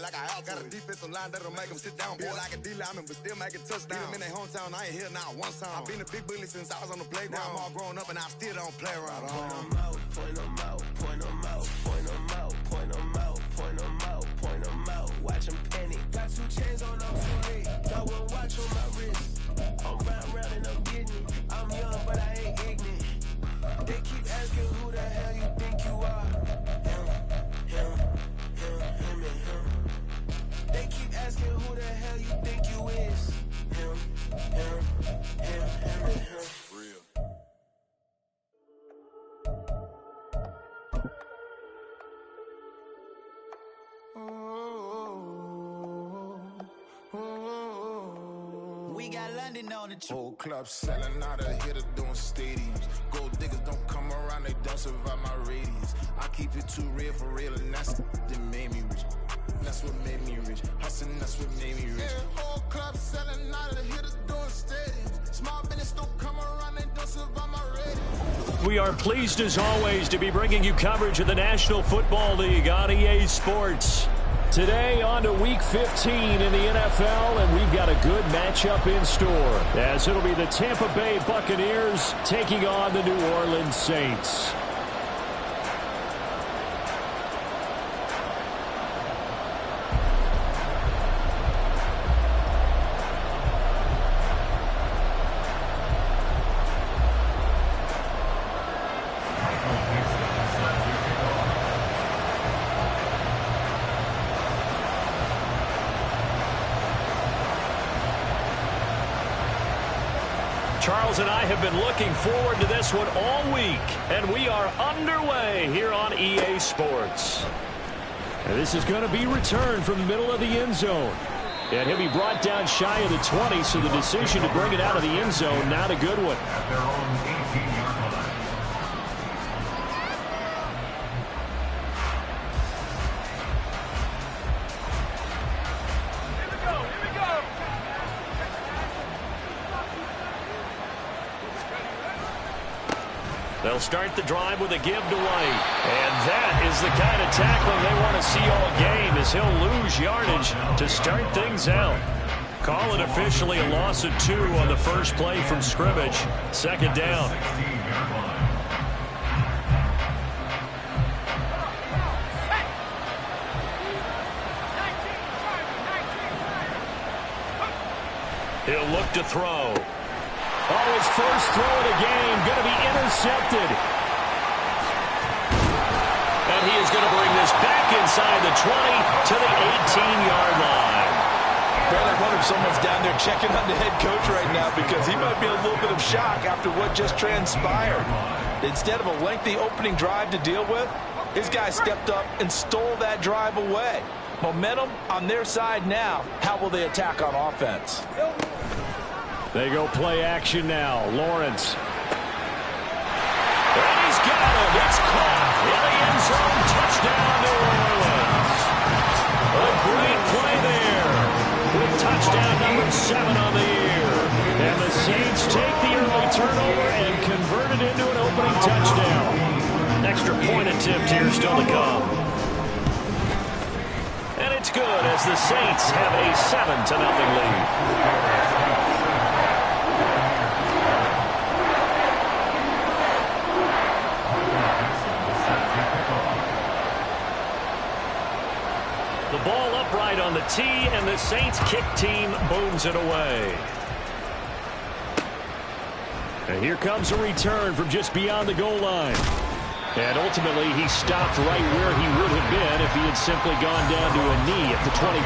like I out. Got a defensive line that'll make them sit down. Boy, like a D-lineman, but still make it touchdown. Beat them in their hometown, I ain't here not one time. I've been a big bully since I was on the playground. Now I'm all grown up and I still don't play around. Point them out, point them out, point them out, point them out, point them out, point them out, point them out. Watch them penny. Got 2 chains on, I'm too late. Got 1 watch on my wrist. I'm round and I'm getting it. I'm young, but I ain't ignorant. They keep asking who the hell you think you are. Him and him. They keep asking who the hell you think you is. Him and him. Real. We got London on the Whole club selling out of hitter doing stadiums. Gold diggers don't come around, they don't survive my radius. I keep it too real for real, and that's that made me rich. That's what made me rich. Hustling, that's what made me rich. Yeah, whole club selling out of hitters doing stadiums. Small business don't come around, they don't survive my radius. We are pleased as always to be bringing you coverage of the National Football League on EA Sports. Today on to Week 15 in the NFL, and we've got a good matchup in store, as it'll be the Tampa Bay Buccaneers taking on the New Orleans Saints. Charles and I have been looking forward to this one all week, and we are underway here on EA Sports. And this is going to be returned from the middle of the end zone. And he'll be brought down shy of the 20, so the decision to bring it out of the end zone, not a good one. At their own 18-yard line. They'll start the drive with a give to White. And that is the kind of tackling they want to see all game, as he'll lose yardage to start things out. Call it officially a loss of 2 on the first play from scrimmage. Second down. He'll look to throw. Oh, his first throw of the game going to be intercepted. And he is going to bring this back inside the 20 to the 18-yard line. Brad, I wonder if someone's down there checking on the head coach right now, because he might be in a little bit of shock after what just transpired. Instead of a lengthy opening drive to deal with, his guy stepped up and stole that drive away. Momentum on their side now. How will they attack on offense? They go play action now. Lawrence. And he's got him. It's caught in the end zone. Touchdown, New Orleans. A great play there, with touchdown number 7 on the year. And the Saints take the early turnover and convert it into an opening touchdown. Extra point attempt here still to come. And it's good, as the Saints have a 7-0 lead. The ball upright on the tee, and the Saints kick team booms it away. And here comes a return from just beyond the goal line. And ultimately, he stopped right where he would have been if he had simply gone down to a knee at the 25.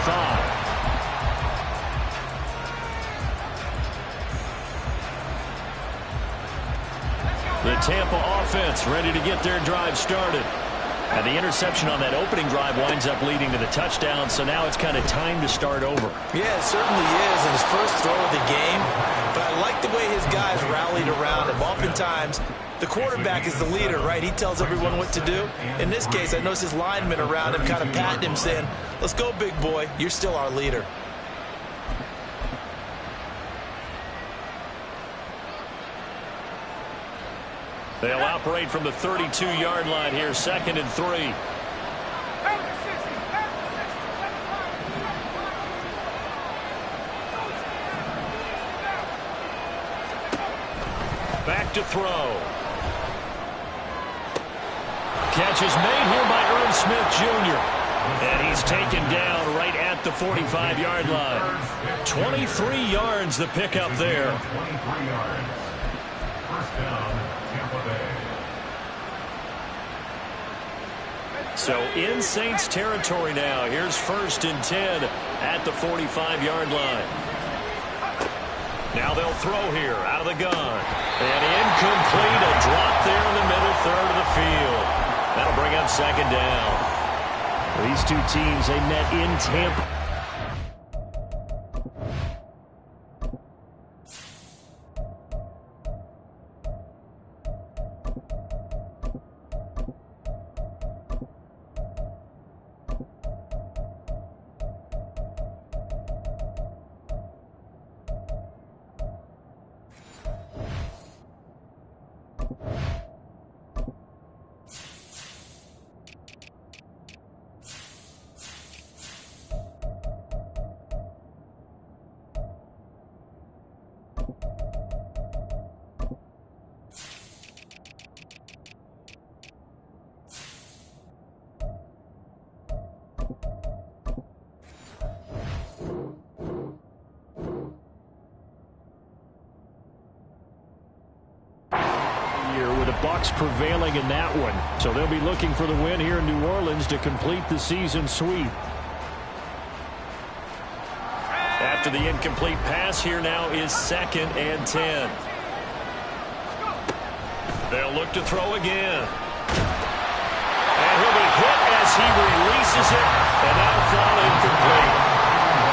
The Tampa offense ready to get their drive started. And the interception on that opening drive winds up leading to the touchdown, so now it's kind of time to start over. Yeah, it certainly is, and his first throw of the game. But I like the way his guys rallied around him. Oftentimes, the quarterback is the leader, right? He tells everyone what to do. In this case, I noticed his linemen around him kind of patting him, saying, "Let's go, big boy. You're still our leader." They'll operate from the 32-yard line here, 2nd and 3. back to throw. Catch is made here by Irv Smith Jr. And he's taken down right at the 45-yard line. 23 yards the pickup there. 23 yards. First down, Tampa Bay. So in Saints territory now. Here's 1st and 10 at the 45-yard line. Now they'll throw here out of the gun. And incomplete. A drop there in the middle third of the field. That'll bring up 2nd down. These two teams, they met in Tampa. Bucs prevailing in that one. So they'll be looking for the win here in New Orleans to complete the season sweep. After the incomplete pass, here now is 2nd and 10. They'll look to throw again. And he'll be hit as he releases it, and that'll fall incomplete.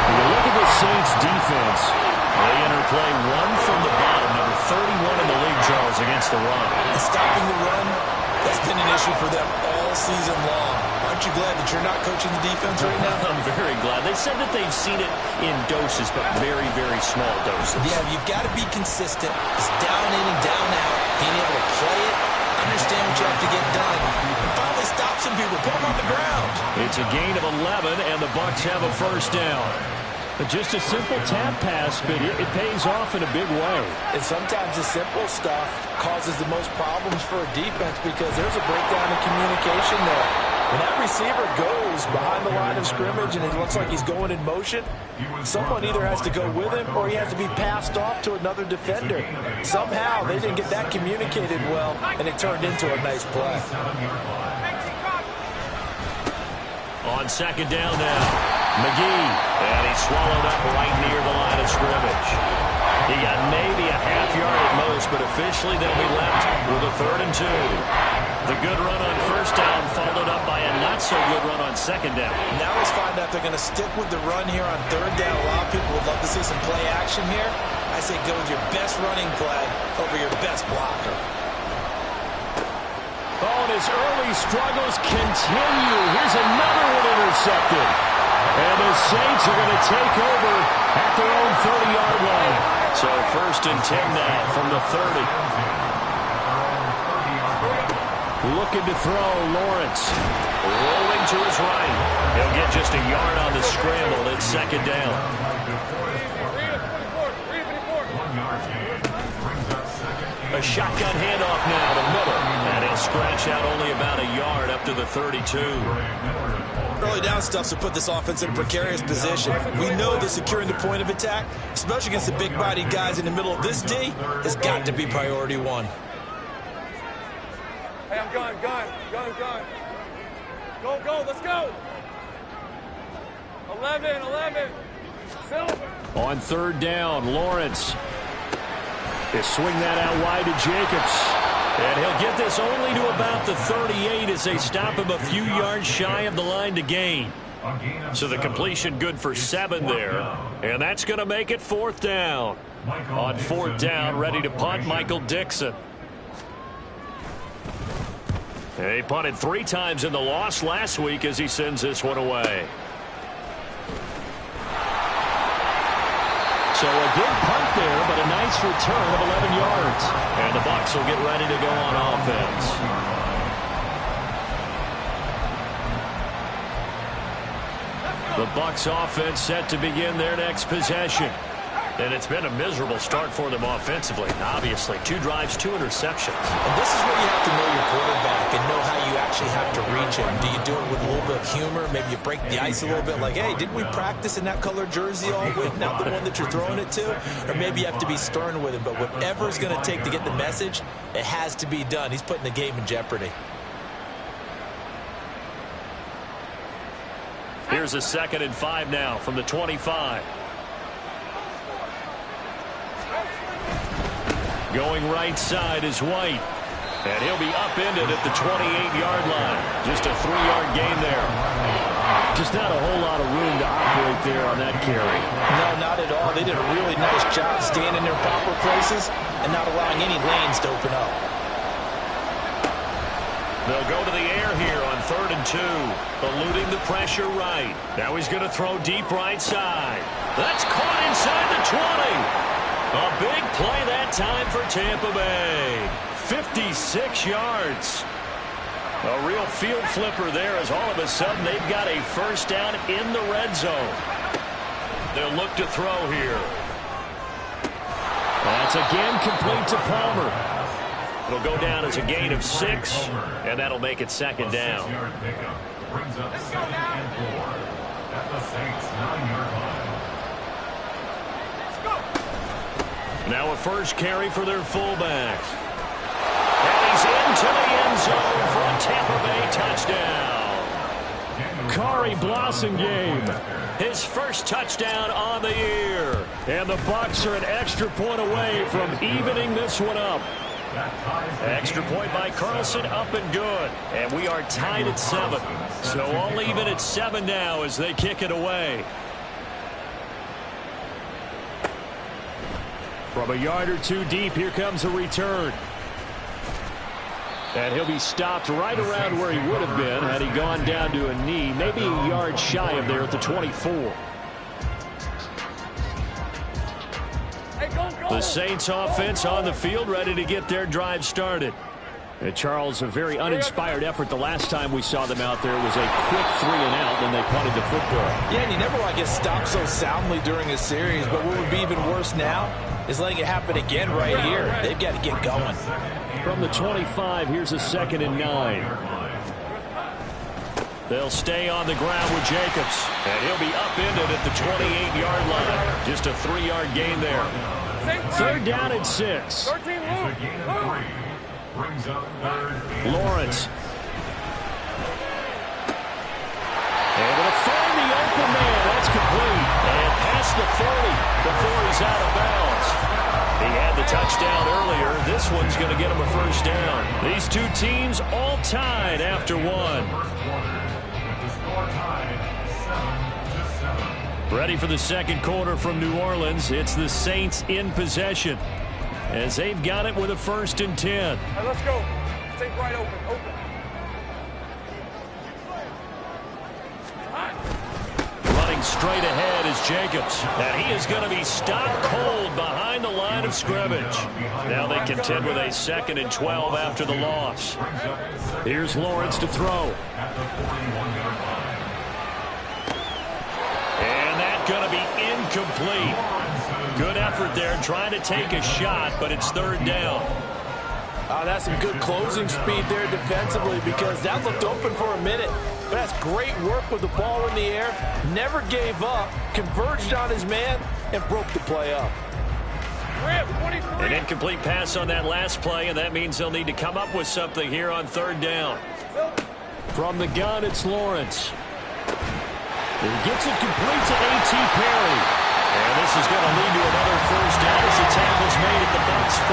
When you look at the Saints defense, they enter play 1 from the bottom, number 31 in the league, Charles, against the run. Stopping the run, that's been an issue for them all season long. Aren't you glad that you're not coaching the defense right now? I'm very glad. They said that they've seen it in doses, but very, very small doses. Yeah, you've got to be consistent. It's down in and down out. Being able to play it, understand what you have to get done, and finally stop some people, put them on the ground. It's a gain of 11, and the Bucs have a 1st down. But just a simple tap pass, but it pays off in a big way. And sometimes the simple stuff causes the most problems for a defense because there's a breakdown in communication there. When that receiver goes behind the line of scrimmage and it looks like he's going in motion, someone either has to go with him or he has to be passed off to another defender. Somehow they didn't get that communicated well, and it turned into a nice play. On 2nd down now. McGee, and he's swallowed up right near the line of scrimmage. He got maybe a half yard at most, but officially they'll be left with a 3rd and 2. The good run on 1st down followed up by a not-so-good run on 2nd down. Now let's find out they're going to stick with the run here on 3rd down. A lot of people would love to see some play action here. I say go with your best running play over your best blocker. Oh, and his early struggles continue. Here's another one intercepted. And the Saints are going to take over at their own 30-yard line. So 1st and 10 now from the 30. Looking to throw, Lawrence. Rolling to his right. He'll get just a yard on the scramble. It's 2nd down. A shotgun handoff now to Miller. And he'll scratch out only about a yard up to the 32. Early down stuff to put this offense in a precarious position. We know that securing the point of attack, especially against the big-bodied guys in the middle of this D, has got to be priority 1. Hey, I'm going. Go, let's go. 11. Silver. On 3rd down, Lawrence. They swing that out wide to Jacobs. And he'll get this only to about the 38 as they stop him a few yards shy of the line to gain. So the completion good for 7 there. And that's going to make it 4th down. On 4th down, ready to punt, Michael Dixon. He punted 3 times in the loss last week as he sends this one away. So a good punt there, but a nice return of 11 yards. And the Bucs will get ready to go on offense. The Bucs offense set to begin their next possession. And it's been a miserable start for them offensively. Obviously, 2 drives, 2 interceptions. And this is where you have to know your quarterback and know how you actually have to reach him. Do you do it with a little bit of humor? Maybe you break the ice a little bit like, hey, didn't we practice in that color jersey all week? Not the one that you're throwing it to? Or maybe you have to be stern with him. But whatever it's going to take to get the message, it has to be done. He's putting the game in jeopardy. Here's a 2nd and 5 now from the 25. Going right side is White. And he'll be upended at the 28-yard line. Just a 3-yard gain there. Just not a whole lot of room to operate there on that carry. No, not at all. They did a really nice job staying in their proper places and not allowing any lanes to open up. They'll go to the air here on 3rd and 2. Eluding the pressure right. Now he's going to throw deep right side. That's caught inside the 20. A big play that time for Tampa Bay. 56 yards. A real field flipper there as all of a sudden they've got a first down in the red zone. They'll look to throw here. That's again complete to Palmer. It'll go down as a gain of 6, and that'll make it 2nd down. Brings up 2nd and 4 at the Saints' 9-yard line. Now a first carry for their fullback. And he's into the end zone for a Tampa Bay touchdown. Kari Blasingame, his first touchdown on the year. And the Bucs are an extra point away from evening this one up. Extra point by Carlson, up and good. And we are tied at 7. So all even at 7 now as they kick it away. From a yard or 2 deep, here comes a return. And he'll be stopped right around where he would have been had he gone down to a knee, maybe a yard shy of there at the 24. The Saints offense on the field, ready to get their drive started. And Charles, a very uninspired effort the last time we saw them out there was a quick 3 and out, then they punted the football. Yeah, and you never want to get stopped so soundly during a series, but what would be even worse now is letting it happen again right here. They've got to get going. From the 25, here's a 2nd and 9. They'll stay on the ground with Jacobs, and he'll be upended at the 28-yard line. Just a 3-yard gain there. 3rd down and 6. Lawrence. Able to find the open man. That's complete. And past the 40 before he's out of bounds. He had the touchdown earlier. This one's going to get him a first down. These 2 teams all tied after 1. Ready for the 2nd quarter from New Orleans. It's the Saints in possession as they've got it with a 1st and 10. All right, let's go. Take right open. Running straight ahead is Jacobs. And he is going to be stopped cold behind the line of scrimmage. Now they contend with a 2nd and 12 after the loss. Here's Lawrence to throw. And that's going to be incomplete. Good effort there trying to take a shot, but it's 3rd down. That's some good closing speed there defensively because that looked open for a minute. But that's great work with the ball in the air. Never gave up, converged on his man, and broke the play up. An incomplete pass on that last play, and that means they'll need to come up with something here on 3rd down. From the gun, it's Lawrence. He gets it complete to A.T. Perry. And this is going to lead to another first down as the tackle's made at the Bucs 40.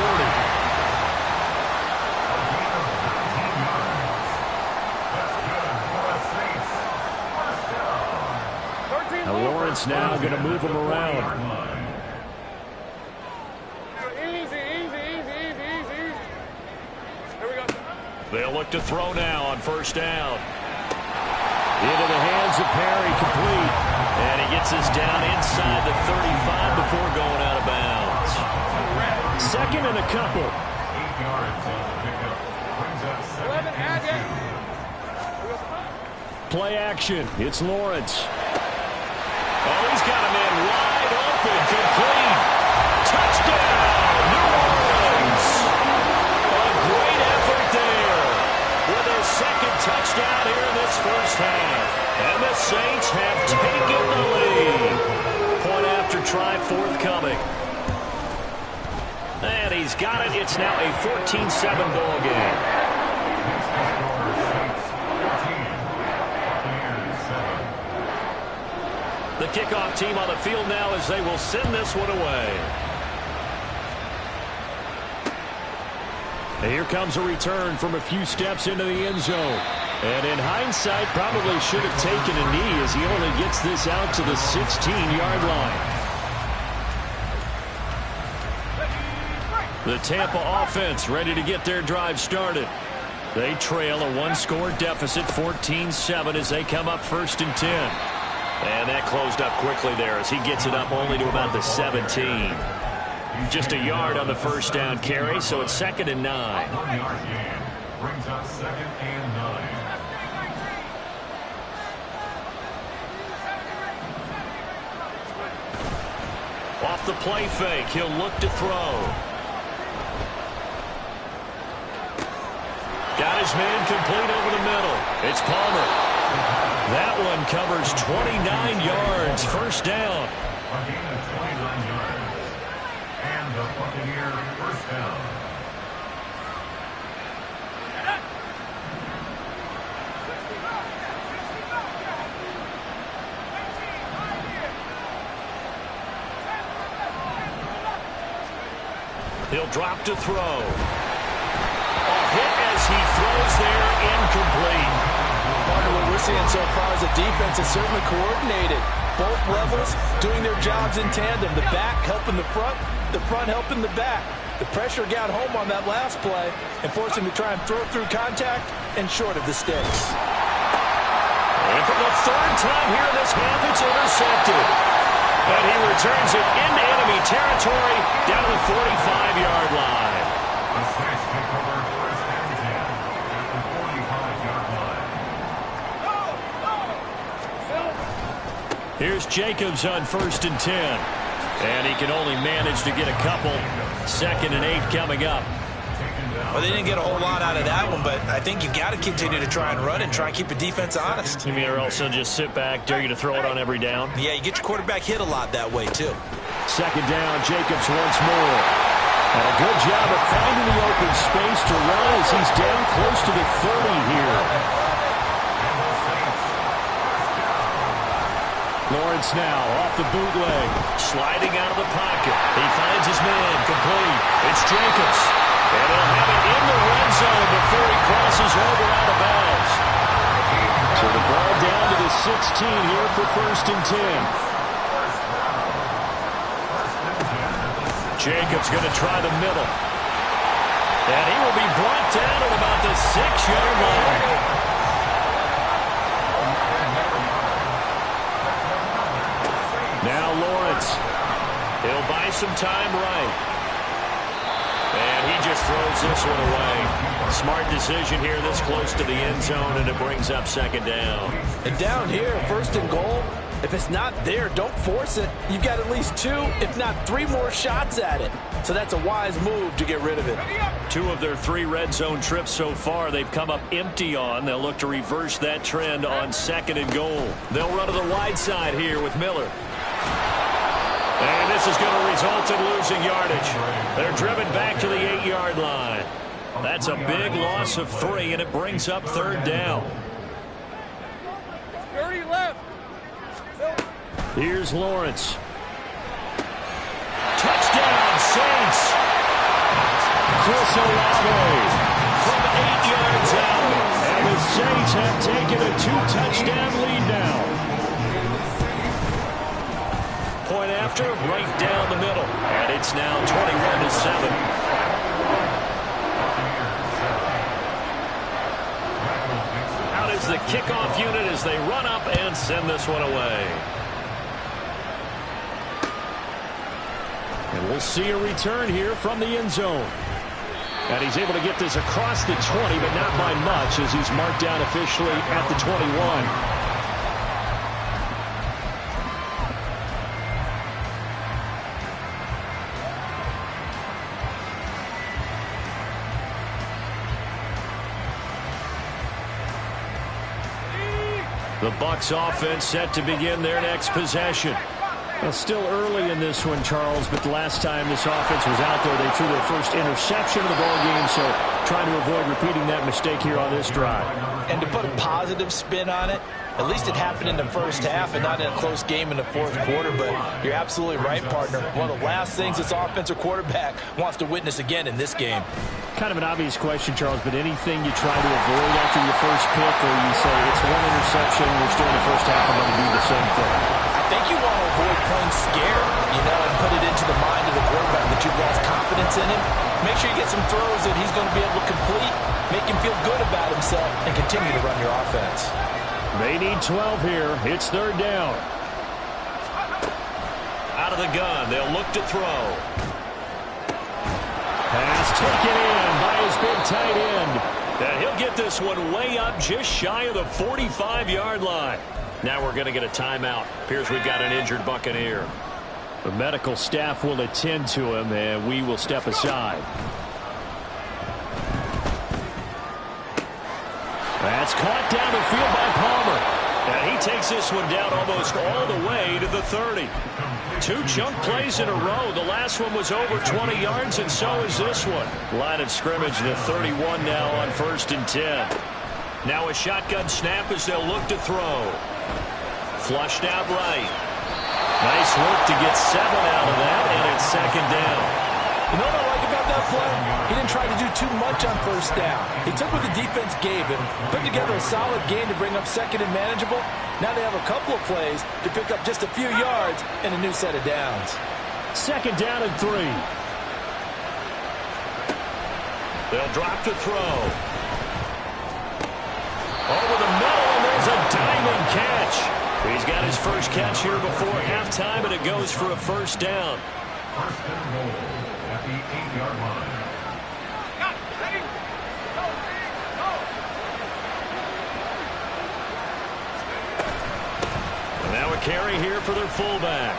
Now Lawrence now going to move him around. Easy. Here we go. They'll look to throw now on 1st down. Into the hands of Perry, complete. And he gets us down inside the 35 before going out of bounds. 2nd and a couple. 8 yards on the pickup. Brings up 7 and 10. Play action. It's Lawrence. Oh, he's got a man wide open. Complete. he's got it. It's now a 14-7 ball game. The kickoff team on the field now as they will send this one away. Here comes a return from a few steps into the end zone. And in hindsight, probably should have taken a knee as he only gets this out to the 16-yard line. The Tampa offense ready to get their drive started. They trail a one-score deficit, 14-7, as they come up 1st and 10. And that closed up quickly there as he gets it up only to about the 17. Just a yard on the first down carry, so it's 2nd and 9. 1-yard gain brings up 2nd and 9. Off the play fake, he'll look to throw. Got his man complete over the middle. It's Palmer. That one covers 29 yards. First down. A gain of 29 yards. And the Buccaneers first down. He'll drop to throw. A hit as he throws there, incomplete. Partner, what we're seeing so far is the defense is certainly coordinated. Both levels doing their jobs in tandem. The back helping the front helping the back. The pressure got home on that last play and forced him to try and throw through contact and short of the sticks. And for the 3rd time here in this half, it's intercepted. And he returns it into enemy territory down to the 45-yard line. The Saints take over 1st and 10 at the 45-yard line. Here's Jacobs on 1st and 10. And he can only manage to get a couple. 2nd and 8 coming up. Well, they didn't get a whole lot out of that one, but I think you've got to continue to try and run and try and keep the defense honest. You mean, or else they'll just sit back, dare you to throw it on every down? Yeah, you get your quarterback hit a lot that way, too. 2nd down, Jacobs once more. And a good job of finding the open space to run as he's down close to the 30 here. Lawrence now off the bootleg. Sliding out of the pocket. He finds his man complete. It's Jacobs. And he'll have it in the red zone before he crosses over out of bounds. So the ball down to the 16 here for 1st and 10. Jacobs going to try the middle. And he will be brought down at about the 6-yard line. Now Lawrence. He'll buy some time right. And he just throws this one away. Smart decision here this close to the end zone, and it brings up 2nd down. And down here, 1st and goal, if it's not there, don't force it. You've got at least 2, if not 3 more shots at it. So that's a wise move to get rid of it. 2 of their 3 red zone trips so far they've come up empty on. They'll look to reverse that trend on 2nd and goal. They'll run to the wide side here with Miller. And this is going to result in losing yardage. They're driven back to the 8-yard line. That's a big loss of 3, and it brings up 3rd down. 30 left. Here's Lawrence. Touchdown, Saints. Chris Olave from 8 yards out. And the Saints have taken a 2-touchdown lead now. Point after, right down the middle. And it's now 21-7. Out is the kickoff unit as they run up and send this one away. And we'll see a return here from the end zone. And he's able to get this across the 20, but not by much as he's marked down officially at the 21. The Bucs offense set to begin their next possession. Well, still early in this one, Charles, but the last time this offense was out there, they threw their first interception of the ball game, so trying to avoid repeating that mistake here on this drive. And to put a positive spin on it, at least it happened in the first half and not in a close game in the fourth quarter, but you're absolutely right, partner. One of the last things this offensive quarterback wants to witness again in this game. Kind of an obvious question, Charles, but anything you try to avoid after your first pick, or you say it's one interception, we're still in the first half, I'm going to do the same thing? I think you want to avoid playing scared, and put it into the mind of the quarterback that you've lost confidence in him. Make sure you get some throws that he's going to be able to complete, make him feel good about himself, and continue to run your offense. They need 12 here. It's third down. Out of the gun, they'll look to throw. Pass taken in by his big tight end. And he'll get this one way up just shy of the 45-yard line. Now we're going to get a timeout. Appears we've got an injured Buccaneer. The medical staff will attend to him, and we will step aside. That's caught down the field by Palmer. And he takes this one down almost all the way to the 30. 2 chunk plays in a row. The last one was over 20 yards, and so is this one. Line of scrimmage to 31 now on 1st and 10. Now a shotgun snap as they'll look to throw. Flushed out right. Nice work to get 7 out of that, and it's 2nd down. You know what I like about that play? He didn't try to do too much on 1st down. He took what the defense gave him, put together a solid game to bring up 2nd and manageable. Now they have a couple of plays to pick up just a few yards and a new set of downs. 2nd down and 3. They'll drop to throw. Over the middle, and there's a diamond catch. He's got his first catch here before halftime, and it goes for a 1st down. 1st and goal at the 8-yard line. And now a carry here for their fullback.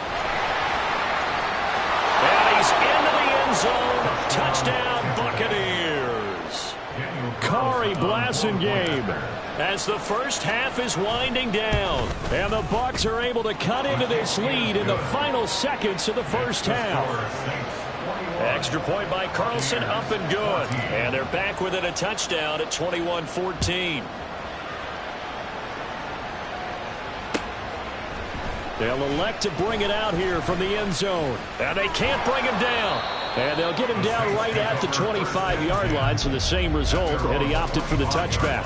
And he's into the end zone. Touchdown, Buccaneers. Kari Blasingame. As the first half is winding down, and the Bucs are able to cut into this lead in the final seconds of the first half. Extra point by Carlson, up and good. And they're back within a touchdown at 21-14. They'll elect to bring it out here from the end zone. And they can't bring him down. And they'll get him down right at the 25-yard line, so the same result, and he opted for the touchback.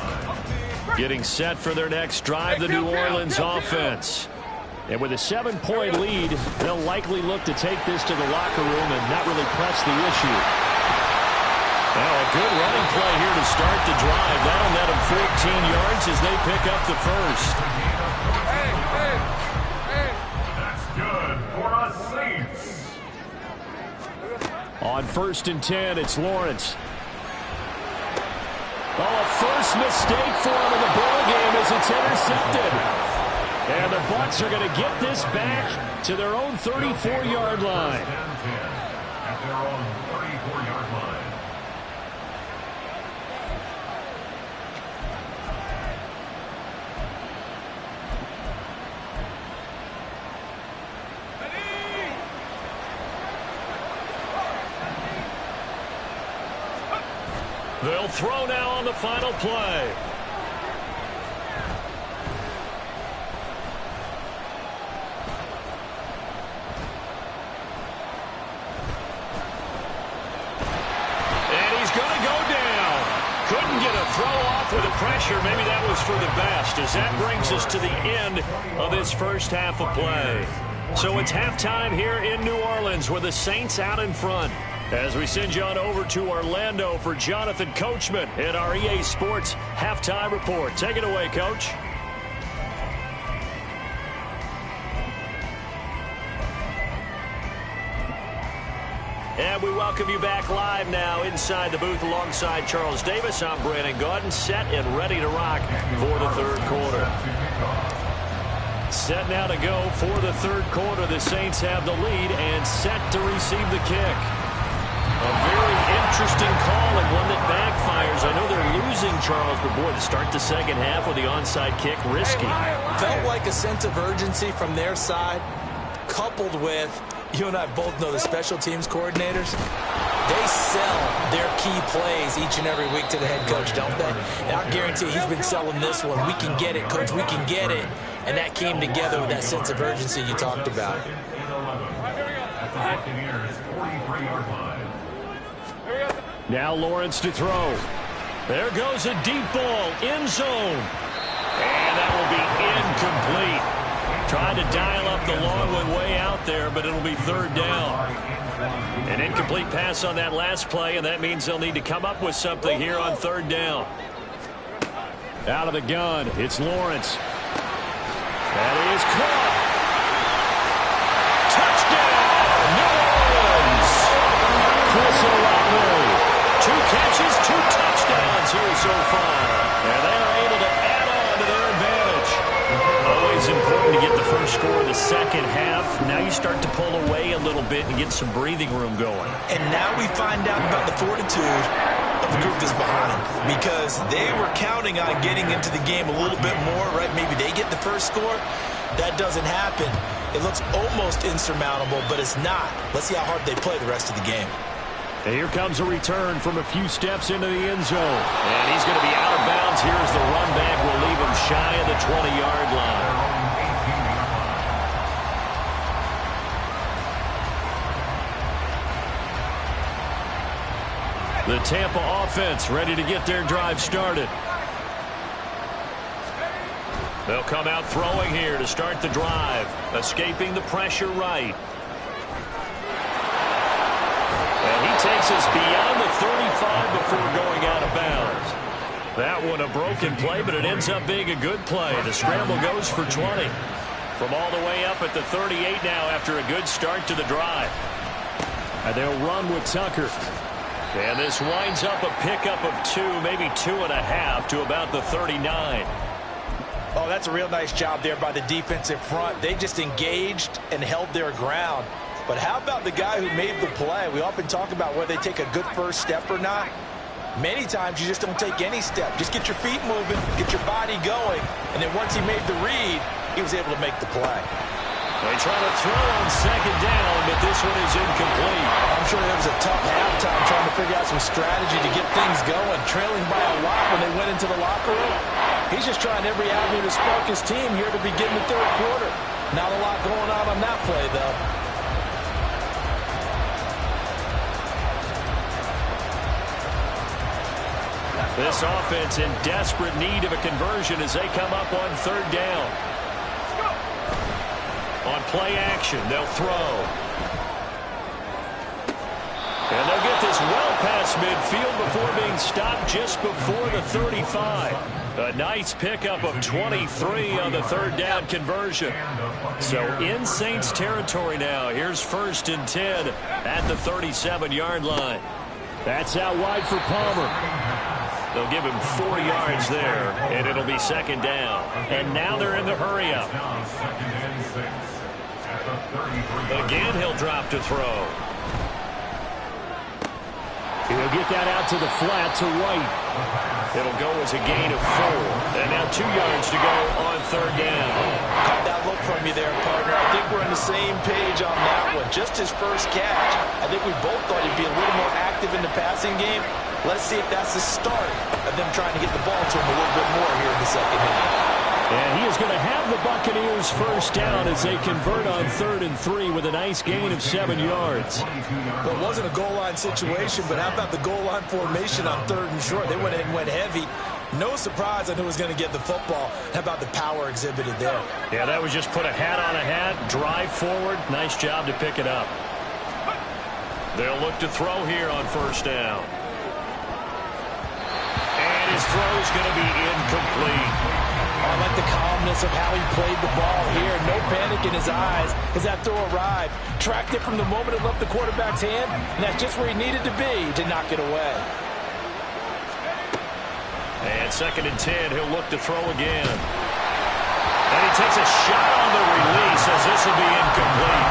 Getting set for their next drive, the New Orleans offense. And with a 7-point lead, they'll likely look to take this to the locker room and not really press the issue. Now a good running play here to start the drive. That'll net them 14 yards as they pick up the first. That's good for us Saints. On 1st and 10, it's Lawrence. Oh, a first mistake for him in the ball game as it's intercepted. And the Bucs are going to get this back to their own 34-yard line. At their own 34-yard line. They'll throw now on the final play. And he's going to go down. Couldn't get a throw off with the pressure. Maybe that was for the best, as that brings us to the end of this first half of play. So it's halftime here in New Orleans with the Saints out in front. As we send you on over to Orlando for Jonathan Coachman in our EA Sports Halftime Report. Take it away, Coach. And we welcome you back live now inside the booth alongside Charles Davis. I'm Brandon Gaudin, set and ready to rock for the third quarter. Set now to go for the third quarter. The Saints have the lead and set to receive the kick. A very interesting call and one that backfires. I know they're losing, Charles, but boy, to start the second half with the onside kick, risky. Felt like a sense of urgency from their side. coupled with, you and I both know the special teams coordinators, they sell their key plays each and every week to the head coach, don't they? And I guarantee he's been selling this one. We can get it, coach, we can get it. And that came together with that sense of urgency you talked about. Now Lawrence to throw. There goes a deep ball, end zone. And that will be incomplete. Trying to dial up the long one way out there, but it'll be third down. An incomplete pass on that last play, and that means they'll need to come up with something here on third down. Out of the gun, it's Lawrence. That is caught. Touchdown, New Orleans. Chris Olave. 2 catches, 2 touchdowns here so far. And they are able to add on to their advantage. Always important to get the first score of the second half. Now you start to pull away a little bit and get some breathing room going. And now we find out about the fortitude of the group that's behind, because they were counting on getting into the game a little bit more, right? Maybe they get the first score. That doesn't happen. It looks almost insurmountable, but it's not. Let's see how hard they play the rest of the game. And here comes a return from a few steps into the end zone. And he's going to be out of bounds here as the run back will leave him shy of the 20-yard line. The Tampa offense ready to get their drive started. They'll come out throwing here to start the drive, escaping the pressure right. And he takes us beyond the 35 before going out of bounds. That one a broken play, but it ends up being a good play. The scramble goes for 20. From all the way up at the 38 now after a good start to the drive. And they'll run with Tucker. And this winds up a pickup of 2, maybe 2.5 to about the 39. Oh, that's a real nice job there by the defensive front. They just engaged and held their ground. But how about the guy who made the play? We often talk about whether they take a good first step or not. Many times you just don't take any step. Just get your feet moving, get your body going, and then once he made the read, he was able to make the play. They try to throw on second down, but this one is incomplete. I'm sure there was a tough halftime trying to figure out some strategy to get things going, trailing by a lot when they went into the locker room. He's just trying every avenue to spark his team here to begin the third quarter. Not a lot going on that play, though. This offense in desperate need of a conversion as they come up on third down. On play action, they'll throw. And they'll get this well past midfield before being stopped just before the 35. A nice pickup of 23 on the third down conversion. So in Saints territory now. Here's 1st and 10 at the 37-yard line. That's out wide for Palmer. They'll give him 4 yards there, and it'll be second down. And now they're in the hurry-up. Again, he'll drop to throw. He'll get that out to the flat to White. It'll go as a gain of 4. And now 2 yards to go on third down. Caught that look from you there, partner. I think we're on the same page on that one. Just his first catch. I think we both thought he'd be a little more active in the passing game. Let's see if that's the start of them trying to get the ball to him a little bit more here in the second half. And he is going to have the Buccaneers first down as they convert on 3rd and 3 with a nice gain of 7 yards. Well, it wasn't a goal line situation, but how about the goal line formation on 3rd and short? They went in and went heavy. No surprise on who was going to get the football. How about the power exhibited there? Yeah, that was just put a hat on a hat, drive forward. Nice job to pick it up. They'll look to throw here on first down. And his throw is going to be incomplete. I like the calmness of how he played the ball here. No panic in his eyes as that throw arrived. Tracked it from the moment it left the quarterback's hand, and that's just where he needed to be to knock it away. And 2nd and 10, he'll look to throw again. And he takes a shot on the release as this will be incomplete.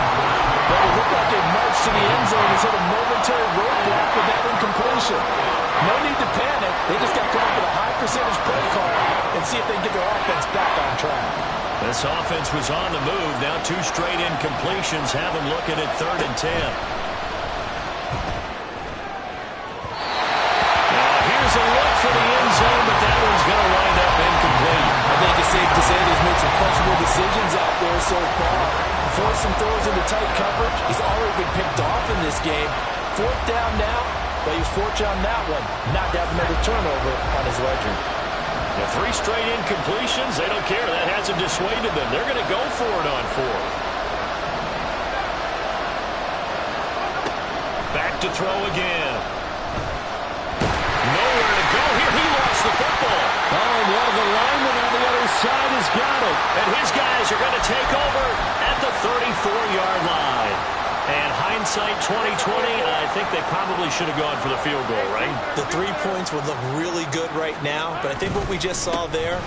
But it looked like they marched to the end zone and hit a momentary roadblock with that incompletion. No need to panic. They just got to come up with a high percentage play call and see if they can get their offense back on track. This offense was on the move. Now 2 straight incompletions have them looking at 3rd and 10. Now here's a look for the end zone, but that one's going to wind up incomplete. I think it's safe to say that he's made some questionable decisions out there so far. Forced some throws into tight coverage. He's already been picked off in this game. 4th down now, but he was fortunate on that one. Not to have another turnover on his ledger. The 3 straight incompletions, they don't care. That hasn't dissuaded them. They're going to go for it on 4th. Back to throw again. Nowhere to go here. He lost the football. Oh, and one of the linemen on the other side has got it. And his guys are going to take over at the 34-yard line. And hindsight 2020, I think they probably should have gone for the field goal, right? The 3 points would look really good right now, but I think what we just saw there,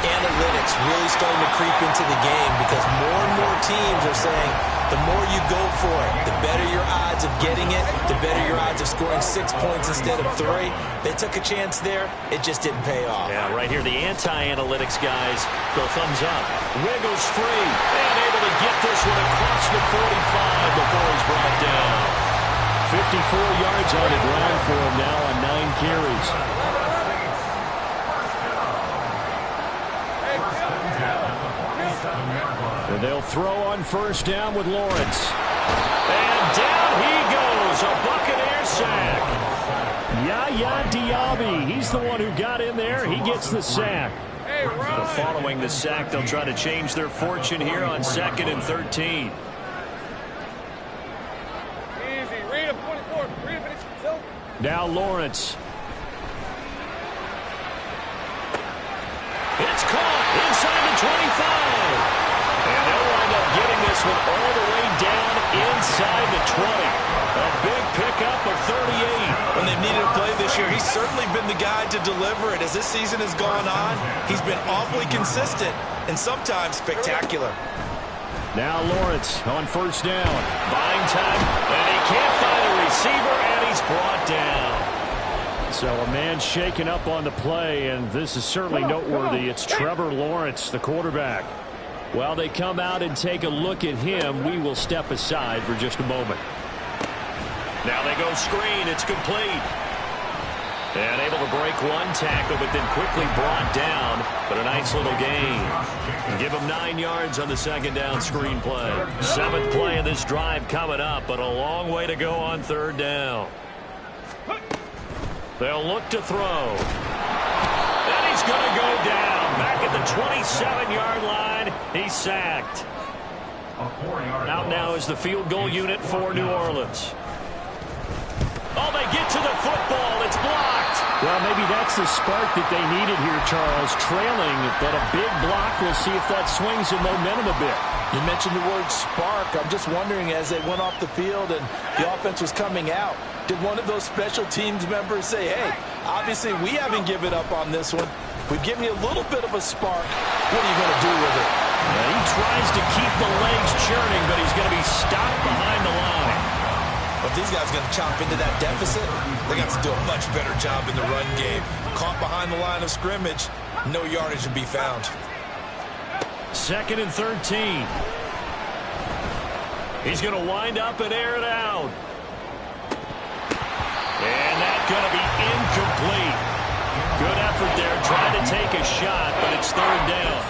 analytics really starting to creep into the game because more and more teams are saying the more you go for it, the better your odds of getting it, the better your odds of scoring 6 points instead of 3. They took a chance there. It just didn't pay off. Yeah, right here, the anti-analytics guys go thumbs up. Wiggles free and able to get this one across the 45 before he's brought down. 54 yards on the ground for him now on 9 carries. And they'll throw on 1st down with Lawrence. And down he goes, a Buccaneer sack. Yaya Diaby, he's the one who got in there. He gets the sack. Following the sack, they'll try to change their fortune here on 2nd and 13. Easy. Read him, 24. Read him, finish. Now Lawrence. It's caught inside the 25. And they'll wind up getting this one all the way down inside the 20. A big pickup of 38. When they've needed a play this year, he's certainly been the guy to deliver it. As this season has gone on, he's been awfully consistent and sometimes spectacular. Now Lawrence on 1st down. Buying time, and he can't find a receiver, and he's brought down. So a man shaken up on the play, and this is certainly noteworthy. It's Trevor Lawrence, the quarterback. While they come out and take a look at him, we will step aside for just a moment. Now they go screen. It's complete. And able to break one tackle, but then quickly brought down. But a nice little gain. Give him 9 yards on the 2nd down screen play. 7th play of this drive coming up, but a long way to go on 3rd down. They'll look to throw. And he's going to go down. Back at the 27-yard line. He's sacked. Out now is the field goal unit for New Orleans. Oh, they get to the football. It's blocked. Well, maybe that's the spark that they needed here, Charles. Trailing, but a big block. We'll see if that swings the momentum a bit. You mentioned the word spark. I'm just wondering, as they went off the field and the offense was coming out, did one of those special teams members say, hey, obviously we haven't given up on this one. We've given you a little bit of a spark. What are you going to do with it? Now he tries to keep the legs churning, but he's going to be stopped behind the line. If these guys are going to chomp into that deficit, they got to do a much better job in the run game. Caught behind the line of scrimmage, no yardage to be found. 2nd and 13. He's going to wind up and air it out. And that's going to be incomplete. Good effort there, trying to take a shot, but it's 3rd down.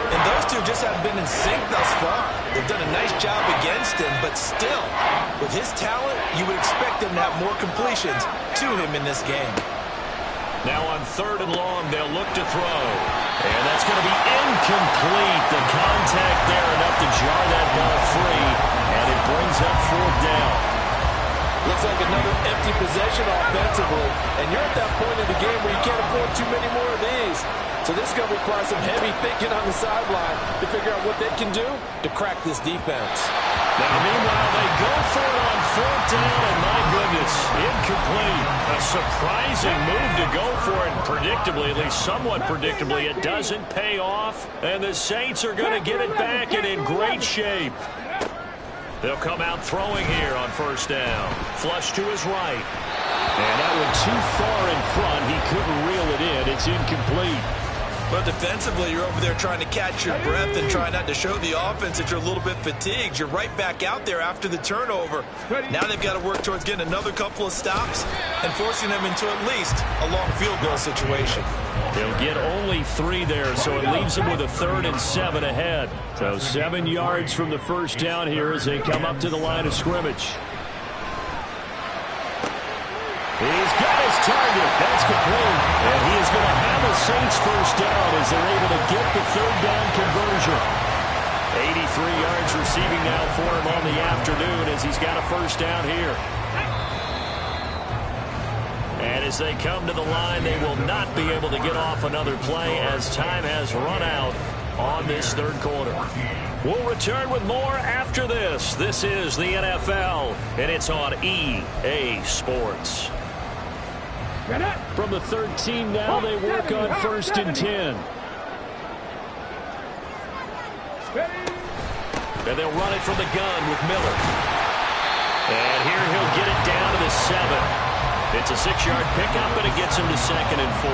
And those two just haven't been in sync thus far. They've done a nice job against him, but still, with his talent, you would expect them to have more completions to him in this game. Now on 3rd and long, they'll look to throw. And that's going to be incomplete. The contact there enough to jar that ball free, and it brings up 4th down. Looks like another empty possession offensively, and you're at that point in the game where you can't afford too many more of these. So this is going to require some heavy thinking on the sideline to figure out what they can do to crack this defense. Now, meanwhile, they go for it on 4th down, and my goodness, incomplete. A surprising move to go for it, predictably, at least somewhat predictably. It doesn't pay off, and the Saints are going to get it back and in great shape. They'll come out throwing here on 1st down. Flush to his right. And that one too far in front. He couldn't reel it in. It's incomplete. But defensively, you're over there trying to catch your breath and try not to show the offense that you're a little bit fatigued. You're right back out there after the turnover. Now they've got to work towards getting another couple of stops and forcing them into at least a long field goal situation. They'll get only 3 there, so it leaves them with a 3rd and 7 ahead. So 7 yards from the first down here as they come up to the line of scrimmage. He's got his target. That's complete. And he is going to have a Saints first down as they're able to get the 3rd down conversion. 83 yards receiving now for him on the afternoon as he's got a first down here. And as they come to the line, they will not be able to get off another play as time has run out on this 3rd quarter. We'll return with more after this. This is the NFL, and it's on EA Sports. From the 13 now, they work on 1st and 10. And they'll run it from the gun with Miller. And here he'll get it down to the 7. It's a 6-yard pickup, and it gets him to 2nd and 4.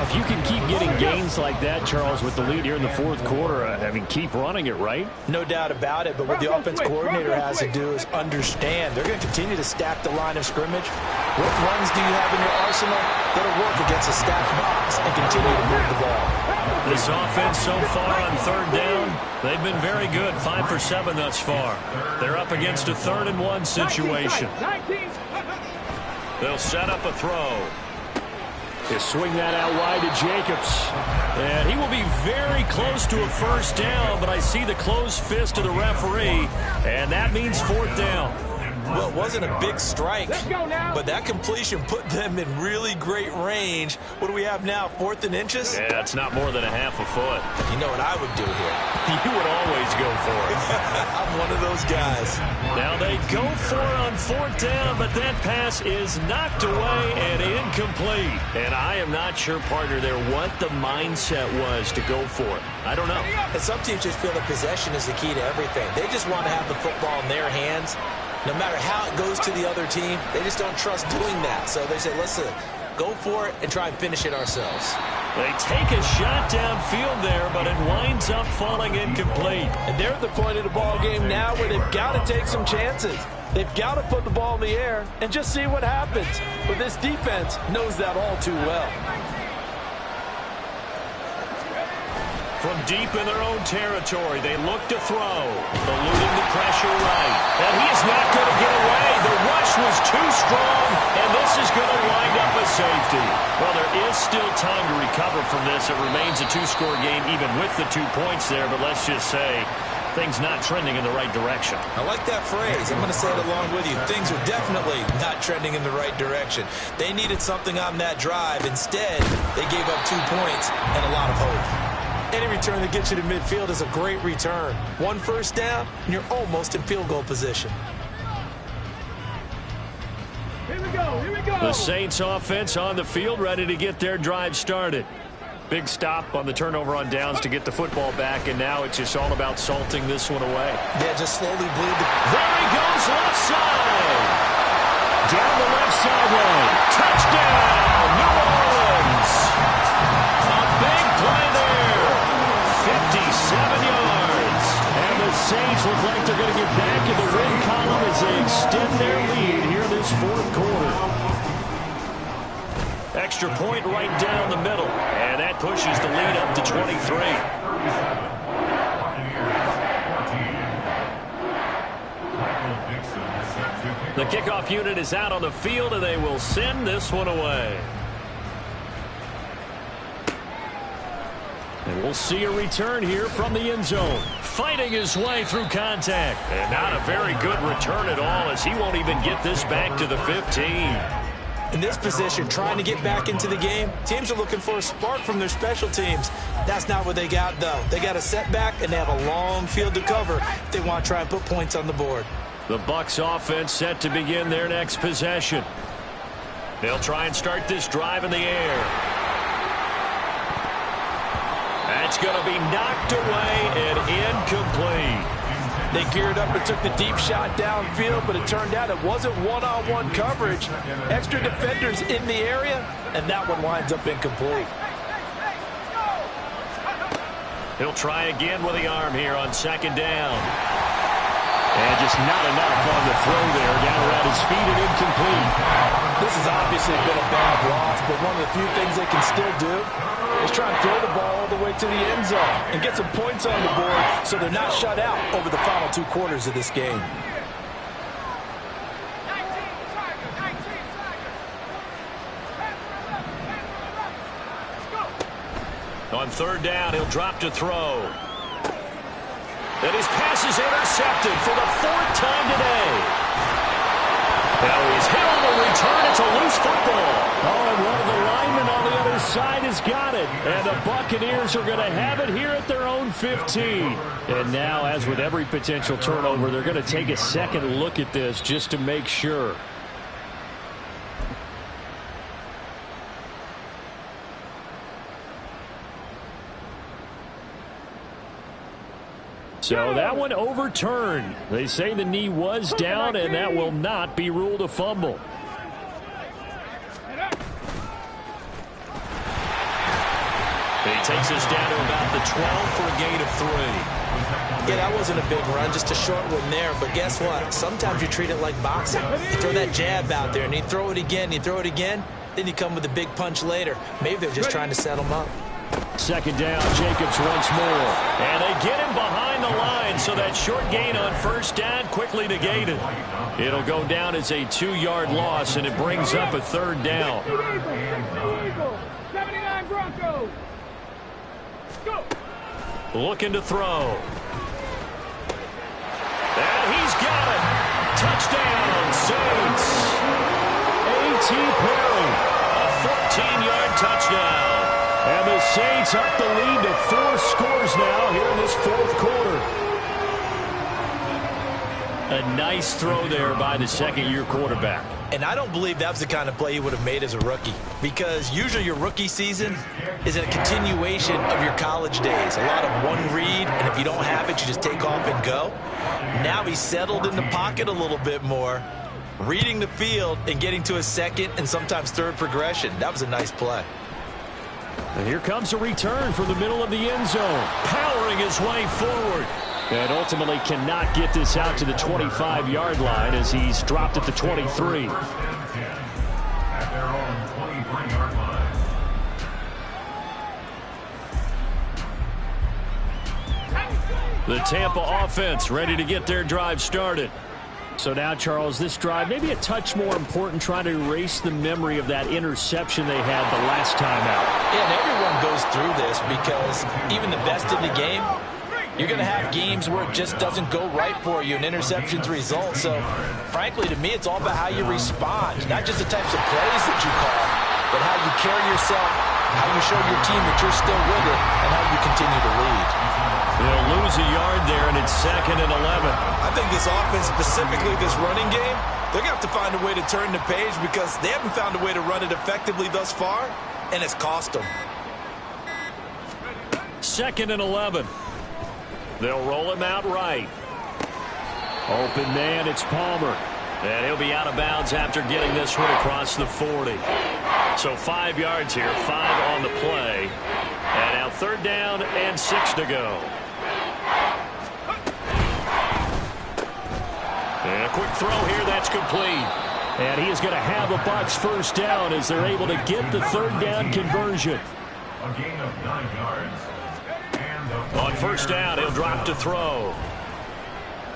If you can keep getting gains like that, Charles, with the lead here in the 4th quarter, I mean, keep running it, right? No doubt about it, but what the offense coordinator has to do is understand. They're going to continue to stack the line of scrimmage. What runs do you have in your arsenal that'll work against a stacked box and continue to move the ball? This offense so far on 3rd down, they've been very good, 5 for 7 thus far. They're up against a 3rd and 1 situation. They'll set up a throw. He'll swing that out wide to Jacobs. And he will be very close to a first down, but I see the closed fist of the referee, and that means 4th down. Well, it wasn't a big strike, but that completion put them in really great range. What do we have now, 4th and inches? Yeah, it's not more than a half a foot. You know what I would do here? You would always go for it. I'm one of those guys. Now they go for it on 4th down, but that pass is knocked away and incomplete. And I am not sure, partner, there what the mindset was to go for it. I don't know. And some teams just feel that possession is the key to everything. They just want to have the football in their hands. No matter how it goes to the other team, they just don't trust doing that. So they say, listen, go for it and try and finish it ourselves. They take a shot downfield there, but it winds up falling incomplete. And they're at the point of the ball game now where they've got to take some chances. They've got to put the ball in the air and just see what happens. But this defense knows that all too well. From deep in their own territory, they look to throw, eluding the pressure right. And he is not going to get away. The rush was too strong, and this is going to wind up a safety. Well, there is still time to recover from this. It remains a 2-score game, even with the 2 points there. But let's just say things not trending in the right direction. I like that phrase. I'm going to say it along with you. Things are definitely not trending in the right direction. They needed something on that drive. Instead, they gave up 2 points and a lot of hope. Any return that gets you to midfield is a great return. 1 first down, and you're almost in field goal position. Here we go. The Saints offense on the field, ready to get their drive started. Big stop on the turnover on downs to get the football back, and now it's just all about salting this one away. Yeah, just slowly bleed the... There he goes, left side. Down the left sideline. Touchdown, New Orleans. A big play there. 57 yards. And the Saints look like they're going to get back in the win column as they extend their lead here this 4th quarter. Extra point right down the middle. And that pushes the lead up to 23. The kickoff unit is out on the field, and they will send this one away. And we'll see a return here from the end zone. Fighting his way through contact. And not a very good return at all, as he won't even get this back to the 15. In this position, trying to get back into the game, teams are looking for a spark from their special teams. That's not what they got, though. They got a setback, and they have a long field to cover if they want to try and put points on the board. The Bucs offense set to begin their next possession. They'll try and start this drive in the air. That's going to be knocked away and incomplete. They geared up and took the deep shot downfield, but it turned out it wasn't one-on-one coverage. Extra defenders in the area, and that one winds up incomplete. He'll try again with the arm here on second down. And just not enough on the throw there. Down around his feet and incomplete. This has obviously been a bad loss, but one of the few things they can still do is try and throw the ball all the way to the end zone and get some points on the board so they're not shut out over the final 2 quarters of this game. On third down, he'll drop to throw. And his pass is intercepted for the 4th time today. Now he's hit on the return. It's a loose football. Oh, and one of the linemen on the other side has got it. And the Buccaneers are going to have it here at their own 15. And now, as with every potential turnover, they're going to take a second look at this just to make sure. So that one overturned. They say the knee was down, and that will not be ruled a fumble. He takes us down to about the 12 for a gain of 3. Yeah, that wasn't a big run, just a short one there. But guess what? Sometimes you treat it like boxing. You throw that jab out there, and you throw it again, then you come with a big punch later. Maybe they're just trying to set him up. Second down, Jacobs once more. And they get him behind the line, so that short gain on first down quickly negated. It'll go down as a 2-yard loss, and it brings up a third down. 79 Broncos. Go. Looking to throw. And he's got it. Touchdown, Saints. A.T. Perry, a 14-yard touchdown. And the Saints up the lead to 4 scores now here in this 4th quarter. A nice throw there by the second-year quarterback. And I don't believe that was the kind of play he would have made as a rookie, because usually your rookie season is a continuation of your college days. A lot of one read, and if you don't have it, you just take off and go. Now he's settled in the pocket a little bit more, reading the field and getting to a second and sometimes third progression. That was a nice play. And here comes a return from the middle of the end zone, powering his way forward. And ultimately cannot get this out to the 25-yard line as he's dropped at the 23. At their own 23-yard line. The Tampa offense ready to get their drive started. So now, Charles, this drive maybe a touch more important, trying to erase the memory of that interception they had the last time out. Yeah, and everyone goes through this, because even the best in the game, you're going to have games where it just doesn't go right for you and interceptions result. So, frankly, to me, it's all about how you respond, not just the types of plays that you call, but how you carry yourself, how you show your team that you're still with it, and how you continue to lead. They'll lose a yard there, and it's 2nd and 11. I think this offense, specifically this running game, they're going to have to find a way to turn the page, because they haven't found a way to run it effectively thus far, and it's cost them. 2nd and 11. They'll roll him out right. Open man, it's Palmer. And he'll be out of bounds after getting this one across the 40. So 5 yards here, 5 on the play. And now 3rd down and 6 to go. And a quick throw here, that's complete. And he is going to have a Bucs first down as they're able to get the 3rd down conversion. A gain of 9 yards. On first down, he'll drop to throw.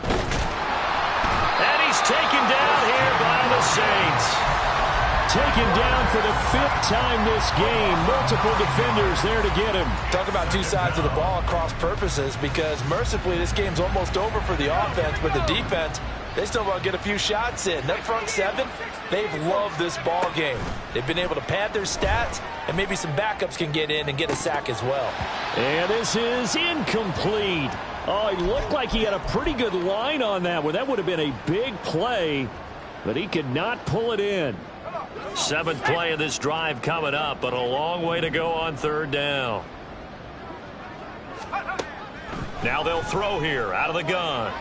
And he's taken down here by the Saints. Taken down for the 5th time this game. Multiple defenders there to get him. Talk about two sides of the ball at cross purposes, because mercifully this game's almost over for the offense, but the defense, they still want to get a few shots in. That front 7, they've loved this ball game. They've been able to pad their stats, and maybe some backups can get in and get a sack as well. And this is incomplete. Oh, he looked like he had a pretty good line on that one. That would have been a big play, but he could not pull it in. 7th play of this drive coming up, but a long way to go on 3rd down. Now they'll throw here out of the gun.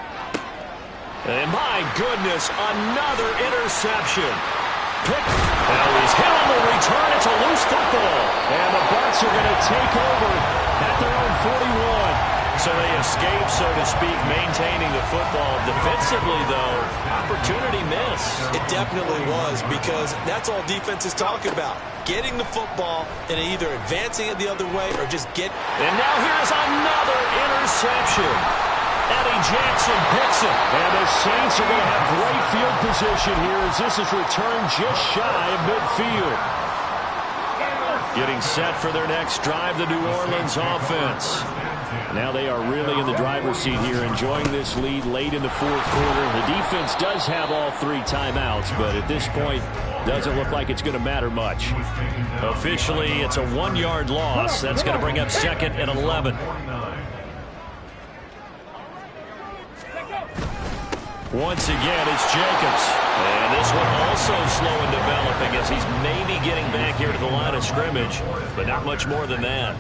And my goodness, another interception. Now he's hit on the return. It's a loose football. And the Bucs are going to take over at at their own 41. So they escape, so to speak, maintaining the football. Defensively, though, opportunity missed. It definitely was, because that's all defense is talking about. Getting the football and either advancing it the other way or just get... And now here's another interception. Eddie Jackson picks it. And the Saints are going to have great field position here as this is returned just shy of midfield. Getting set for their next drive, the New Orleans offense. Now they are really in the driver's seat here, enjoying this lead late in the fourth quarter. The defense does have all 3 timeouts, but at this point, doesn't look like it's going to matter much. Officially, it's a 1-yard loss. That's going to bring up 2nd and 11. Once again, it's Jacobs. And this one also slow in developing as he's maybe getting back here to the line of scrimmage, but not much more than that.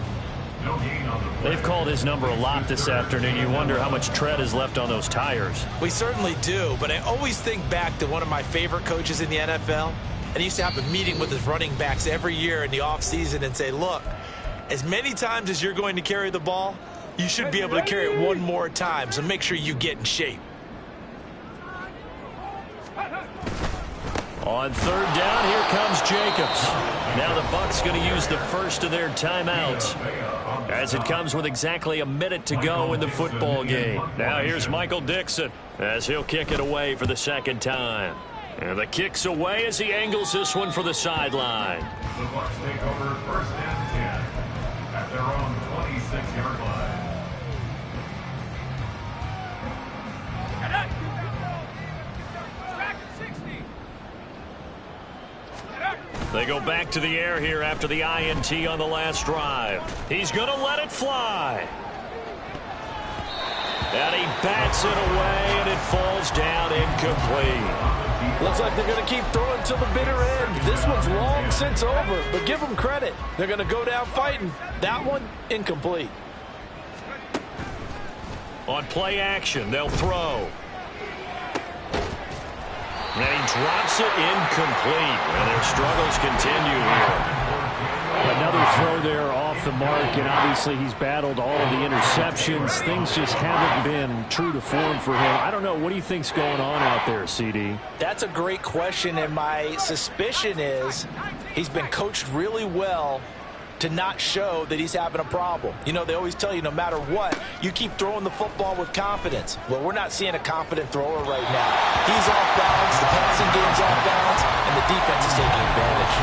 They've called his number a lot this afternoon. You wonder how much tread is left on those tires. We certainly do, but I always think back to one of my favorite coaches in the NFL, and he used to have a meeting with his running backs every year in the offseason and say, look, as many times as you're going to carry the ball, you should be able to carry it one more time, so make sure you get in shape. On 3rd down, here comes Jacobs. Now the Bucs going to use the first of their timeouts as it comes with exactly a minute to go in the football game. Now here's Michael Dixon as he'll kick it away for the 2nd time. And the kick's away as he angles this one for the sideline. The Bucs take over 1st and 10 at their own 26-yard line. They go back to the air here after the INT on the last drive. He's going to let it fly. And he bats it away, and it falls down incomplete. Looks like they're going to keep throwing till the bitter end. This one's long since over, but give them credit. They're going to go down fighting. That one, incomplete. On play action, they'll throw. And he drops it incomplete. And their struggles continue here. Another throw there off the mark, and obviously he's battled all of the interceptions. Things just haven't been true to form for him. I don't know. What do you think's going on out there, CD? That's a great question, and my suspicion is he's been coached really well to not show that he's having a problem. You know, they always tell you no matter what, you keep throwing the football with confidence. Well, we're not seeing a confident thrower right now. He's off balance, the passing game's off balance, and the defense is taking advantage.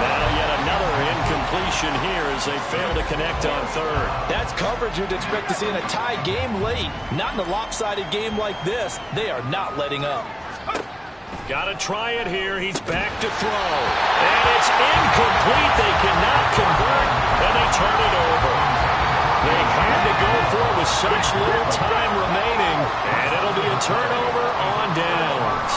Now yet another incompletion here as they fail to connect on 3rd. That's coverage you'd expect to see in a tie game late. Not in a lopsided game like this. They are not letting up. Got to try it here. He's back to throw. And it's incomplete. They cannot convert, and they turn it over. They had to go for it with such little time remaining, and it'll be a turnover on downs.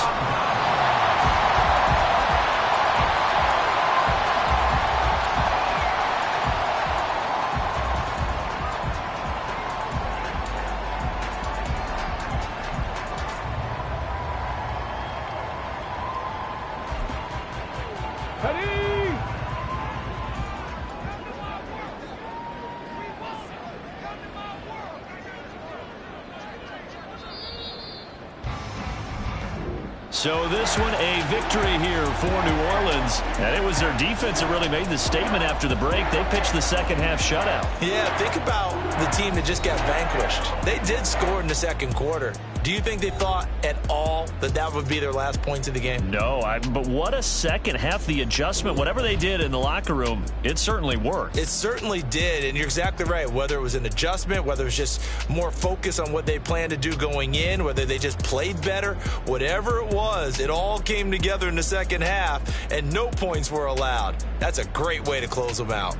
So this one a victory here for New Orleans. And it was their defense that really made the statement after the break. They pitched the second half shutout. Yeah, think about the team that just got vanquished. They did score in the second quarter. Do you think they thought at all that that would be their last points of the game? No, but what a second half. The adjustment, whatever they did in the locker room, it certainly worked. It certainly did, and you're exactly right. Whether it was an adjustment, whether it was just more focus on what they planned to do going in, whether they just played better, whatever it was, it all came together in the second half, and no points were allowed. That's a great way to close them out.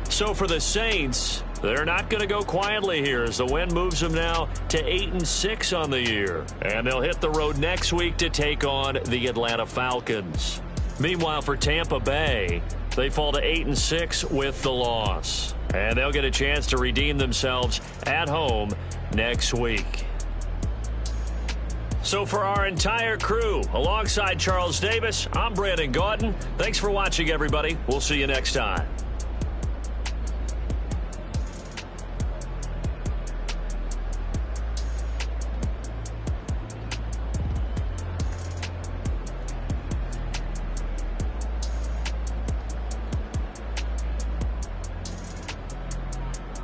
So for the Saints, they're not going to go quietly here as the win moves them now to 8-6 on the year. And they'll hit the road next week to take on the Atlanta Falcons. Meanwhile, for Tampa Bay, they fall to 8-6 with the loss. And they'll get a chance to redeem themselves at home next week. So for our entire crew, alongside Charles Davis, I'm Brandon Gaudin. Thanks for watching, everybody. We'll see you next time.